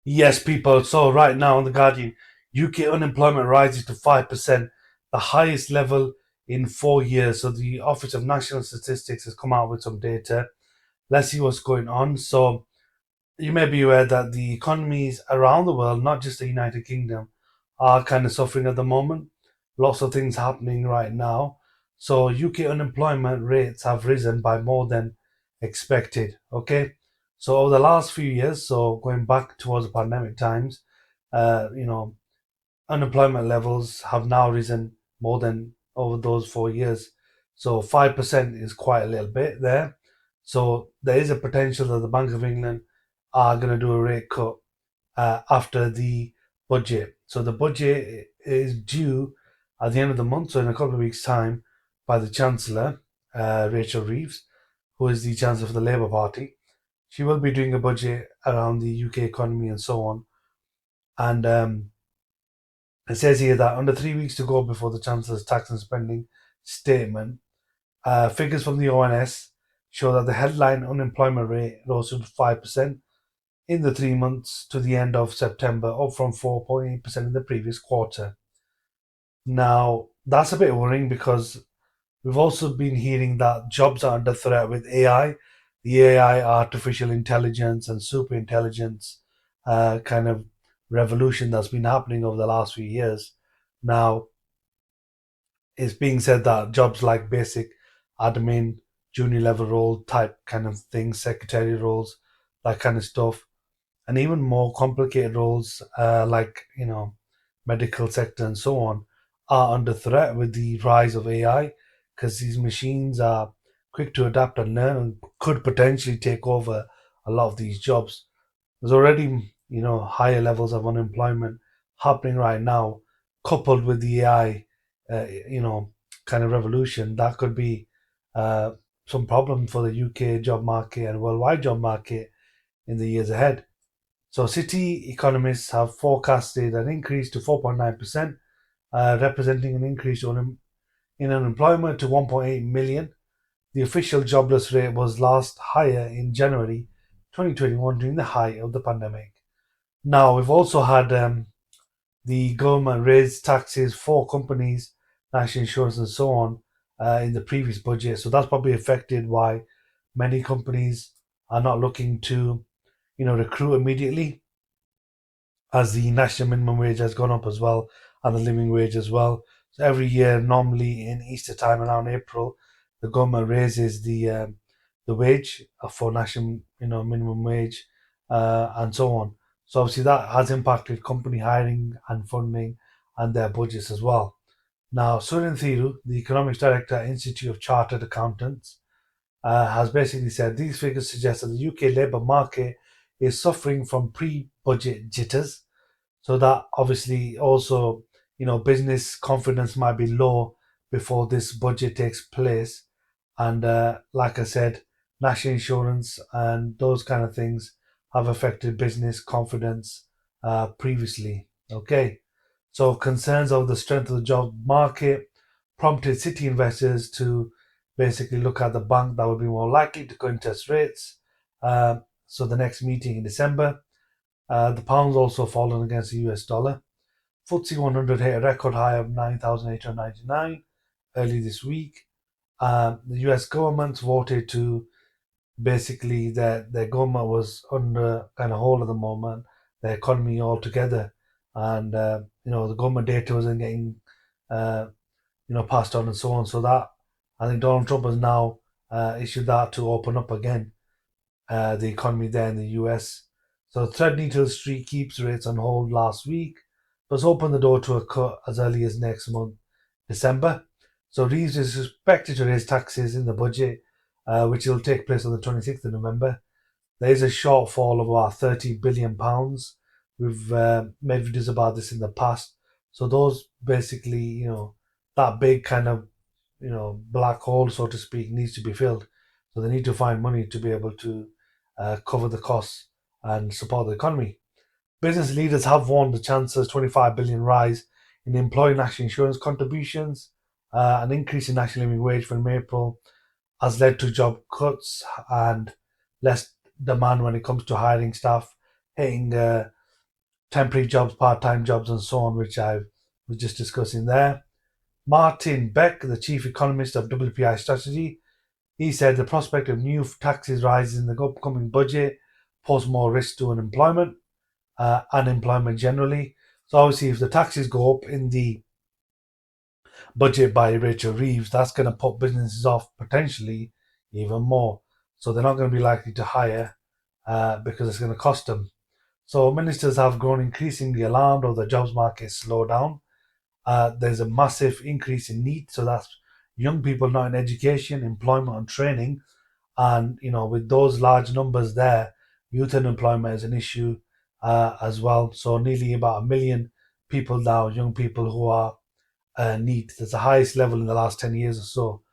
Yes, people. So right now on the Guardian, UK unemployment rises to 5%, the highest level in 4 years. So the Office of National Statistics has come out with some data. Let's see what's going on. So you may be aware that the economies around the world, not just the United Kingdom, are kind of suffering at the moment. Lots of things happening right now. So UK unemployment rates have risen by more than expected. Okay. So over the last few years, so going back towards the pandemic times, uh, you know, unemployment levels have now risen more than over those 4 years. So 5% is quite a little bit there. So there is a potential that the Bank of England are going to do a rate cut after the budget. So the budget is due at the end of the month, so in a couple of weeks' time, by the Chancellor, Rachel Reeves, who is the Chancellor for the Labour Party. She will be doing a budget around the UK economy and so on. And it says here that under 3 weeks to go before the Chancellor's tax and spending statement, figures from the ONS show that the headline unemployment rate rose to 5% in the 3 months to the end of September, up from 4.8% in the previous quarter. Now, that's a bit worrying because we've also been hearing that jobs are under threat with AI, the AI, artificial intelligence, and super intelligence kind of revolution that's been happening over the last few years. Now, it's being said that jobs like basic admin, junior level role type kind of things, secretary roles, that kind of stuff, and even more complicated roles like medical sector and so on are under threat with the rise of AI because these machines are quick to adapt and learn and could potentially take over a lot of these jobs. There's already higher levels of unemployment happening right now, coupled with the AI, kind of revolution that could be uh, some problem for the UK job market and worldwide job market in the years ahead. So, city economists have forecasted an increase to 4.9%, representing an increase in unemployment to 1.8 million. The official jobless rate was last higher in January 2021 during the height of the pandemic. Now, we've also had the government raise taxes for companies, national insurance, and so on in the previous budget. So that's probably affected why many companies are not looking to, recruit immediately as the national minimum wage has gone up as well and the living wage as well. So every year, normally in Easter time around April, the government raises the wage for national minimum wage and so on. So obviously that has impacted company hiring and funding and their budgets as well. Now, Surin Thiru, the economics director at Institute of Chartered Accountants, has basically said these figures suggest that the UK labour market is suffering from pre-budget jitters, so that obviously also, business confidence might be low before this budget takes place. And like I said, national insurance and those kind of things have affected business confidence previously. Okay. So concerns of the strength of the job market prompted city investors to basically look at the bank that would be more likely to cut interest rates. So the next meeting in December, the pound's also fallen against the US dollar. FTSE 100 hit a record high of 9,899 early this week. The US government voted to basically their government was under kind of hold at the moment, the economy altogether, and the government data wasn't getting uh, passed on and so on. So that I think Donald Trump has now issued that to open up again the economy there in the US. So Threadneedle Street keeps rates on hold last week, but has opened the door to a cut as early as next month, December. So Reeves is expected to raise taxes in the budget, which will take place on the 26th of November. There is a shortfall of about £30 billion. We've made videos about this in the past. So those basically, that big kind of, black hole, so to speak, needs to be filled. So they need to find money to be able to cover the costs and support the economy. Business leaders have warned the Chancellor's 25 billion rise in employee national insurance contributions, an increase in national living wage from April has led to job cuts and less demand when it comes to hiring staff, hitting temporary jobs, part-time jobs, and so on, which I was just discussing there. Martin Beck, the chief economist of WPI Strategy, he said the prospect of new taxes rises in the upcoming budget pose more risk to unemployment generally. So obviously, if the taxes go up in the budget by Rachel Reeves, that's going to put businesses off potentially even more. So they're not going to be likely to hire because it's going to cost them. So ministers have grown increasingly alarmed of the jobs market slowdown. There's a massive increase in need, so that's young people not in education, employment, and training. And with those large numbers there, youth unemployment is an issue as well. So nearly about 1 million people now, young people who are need. That's the highest level in the last 10 years or so.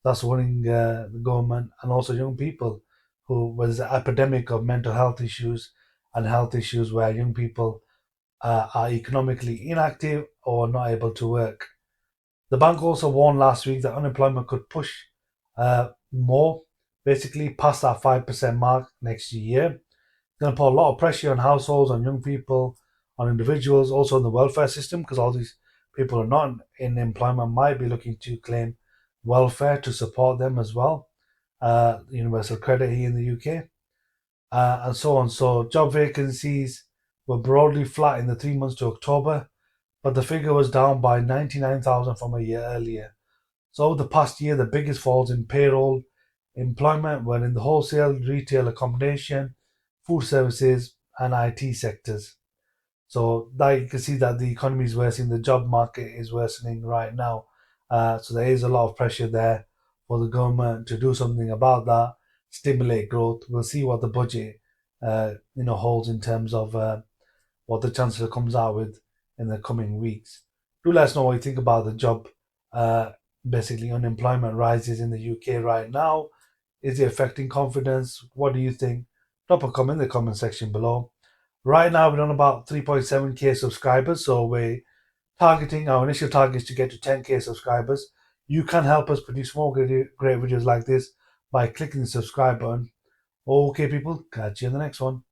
That's worrying the government and also young people who was an epidemic of mental health issues and health issues where young people are economically inactive or not able to work. The bank also warned last week that unemployment could push more, basically past that 5% mark next year. It's going to put a lot of pressure on households, on young people, on individuals, also on the welfare system, because all these people who are not in employment might be looking to claim welfare to support them as well. Universal credit here in the UK, and so on. So job vacancies were broadly flat in the 3 months to October, but the figure was down by 99,000 from a year earlier. So over the past year, the biggest falls in payroll employment were in the wholesale, retail, accommodation, food services, and IT sectors. So that you can see that the economy is worsening, the job market is worsening right now. So there is a lot of pressure there for the government to do something about that, stimulate growth. We'll see what the budget holds in terms of what the Chancellor comes out with in the coming weeks. Do let us know what you think about the job. Basically, unemployment rises in the UK right now. Is it affecting confidence? What do you think? Drop a comment in the comment section below. Right now, we're on about 3.7k subscribers, so we're targeting our initial target is to get to 10k subscribers. You can help us produce more great videos like this by clicking the subscribe button. Okay, people, catch you in the next one.